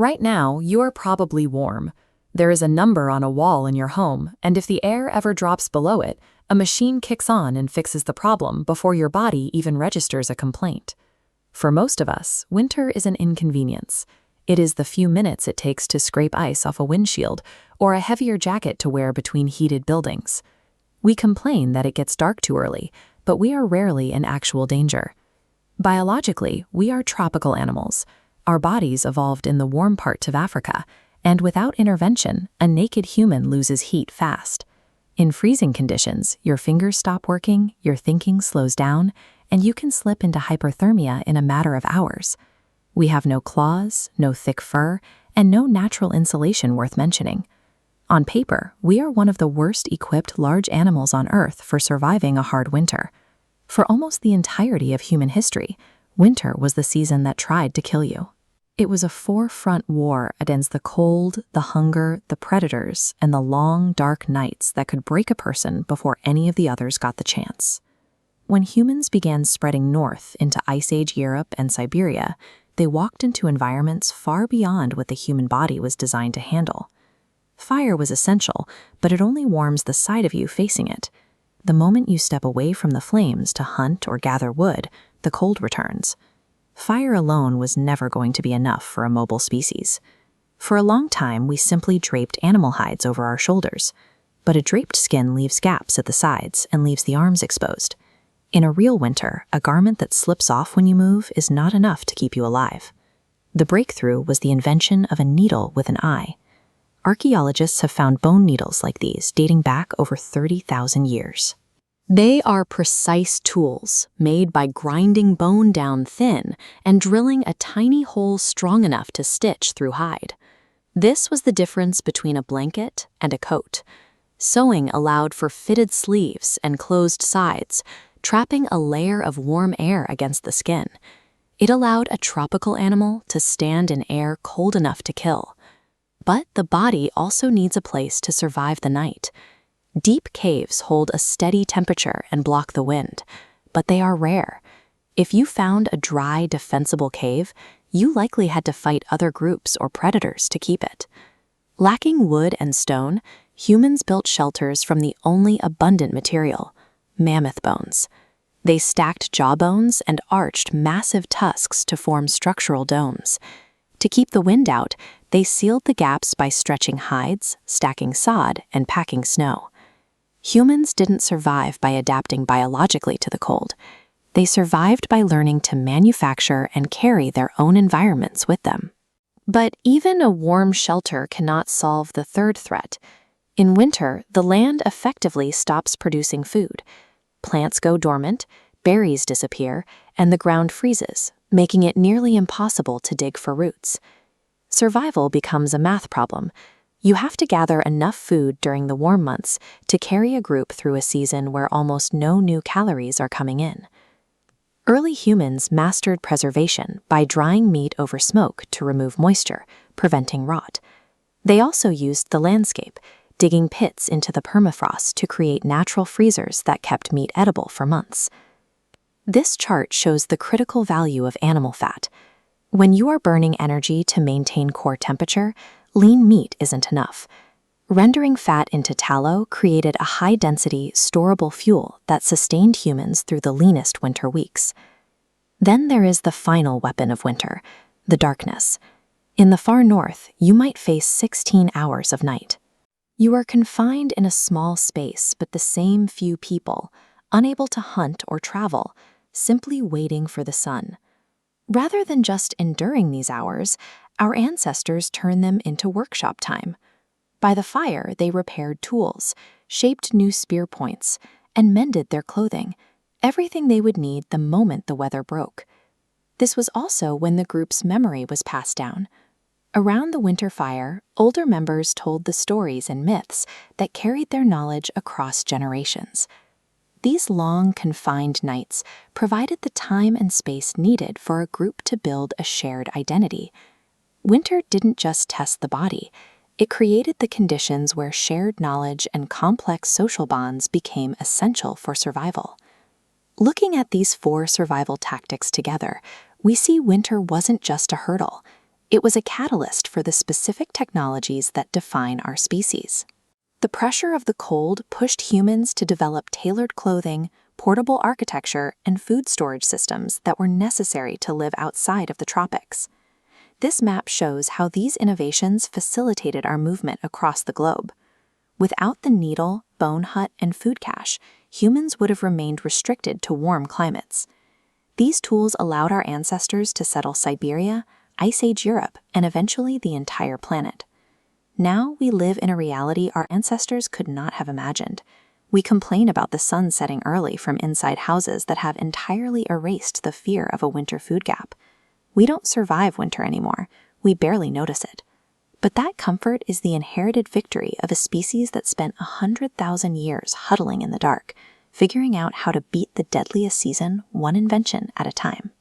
Right now, you're probably warm. There is a number on a wall in your home, and if the air ever drops below it, a machine kicks on and fixes the problem before your body even registers a complaint. For most of us, winter is an inconvenience. It is the few minutes it takes to scrape ice off a windshield or a heavier jacket to wear between heated buildings. We complain that it gets dark too early, but we are rarely in actual danger. Biologically, we are tropical animals. Our bodies evolved in the warm parts of Africa, and without intervention, a naked human loses heat fast. In freezing conditions, your fingers stop working, your thinking slows down, and you can slip into hyperthermia in a matter of hours. We have no claws, no thick fur, and no natural insulation worth mentioning. On paper, we are one of the worst equipped large animals on Earth for surviving a hard winter. For almost the entirety of human history, winter was the season that tried to kill you. It was a four-front war against the cold, the hunger, the predators, and the long, dark nights that could break a person before any of the others got the chance. When humans began spreading north into Ice Age Europe and Siberia, they walked into environments far beyond what the human body was designed to handle. Fire was essential, but it only warms the side of you facing it. The moment you step away from the flames to hunt or gather wood, the cold returns. Fire alone was never going to be enough for a mobile species. For a long time, we simply draped animal hides over our shoulders. But a draped skin leaves gaps at the sides and leaves the arms exposed. In a real winter, a garment that slips off when you move is not enough to keep you alive. The breakthrough was the invention of a needle with an eye. Archaeologists have found bone needles like these dating back over 30,000 years. They are precise tools made by grinding bone down thin and drilling a tiny hole strong enough to stitch through hide. This was the difference between a blanket and a coat. Sewing allowed for fitted sleeves and closed sides, trapping a layer of warm air against the skin. It allowed a tropical animal to stand in air cold enough to kill. But the body also needs a place to survive the night. Deep caves hold a steady temperature and block the wind, but they are rare. If you found a dry, defensible cave, you likely had to fight other groups or predators to keep it. Lacking wood and stone, humans built shelters from the only abundant material, mammoth bones. They stacked jawbones and arched massive tusks to form structural domes. To keep the wind out, they sealed the gaps by stretching hides, stacking sod, and packing snow. Humans didn't survive by adapting biologically to the cold. They survived by learning to manufacture and carry their own environments with them. But even a warm shelter cannot solve the third threat. In winter, the land effectively stops producing food. Plants go dormant, berries disappear, and the ground freezes, making it nearly impossible to dig for roots. Survival becomes a math problem. You have to gather enough food during the warm months to carry a group through a season where almost no new calories are coming in. Early humans mastered preservation by drying meat over smoke to remove moisture, preventing rot. They also used the landscape, digging pits into the permafrost to create natural freezers that kept meat edible for months. This chart shows the critical value of animal fat. When you are burning energy to maintain core temperature, lean meat isn't enough. Rendering fat into tallow created a high-density, storable fuel that sustained humans through the leanest winter weeks. Then there is the final weapon of winter, the darkness. In the far north, you might face 16 hours of night. You are confined in a small space but the same few people, unable to hunt or travel, simply waiting for the sun. Rather than just enduring these hours, our ancestors turned them into workshop time. By the fire, they repaired tools, shaped new spear points, and mended their clothing, everything they would need the moment the weather broke. This was also when the group's memory was passed down. Around the winter fire, older members told the stories and myths that carried their knowledge across generations. These long, confined nights provided the time and space needed for a group to build a shared identity. Winter didn't just test the body, it created the conditions where shared knowledge and complex social bonds became essential for survival. Looking at these 4 survival tactics together, we see winter wasn't just a hurdle. It was a catalyst for the specific technologies that define our species. The pressure of the cold pushed humans to develop tailored clothing, portable architecture, and food storage systems that were necessary to live outside of the tropics. This map shows how these innovations facilitated our movement across the globe. Without the needle, bone hut, and food cache, humans would have remained restricted to warm climates. These tools allowed our ancestors to settle Siberia, Ice Age Europe, and eventually the entire planet. Now we live in a reality our ancestors could not have imagined. We complain about the sun setting early from inside houses that have entirely erased the fear of a winter food gap. We don't survive winter anymore. We barely notice it. But that comfort is the inherited victory of a species that spent 100,000 years huddling in the dark, figuring out how to beat the deadliest season one invention at a time.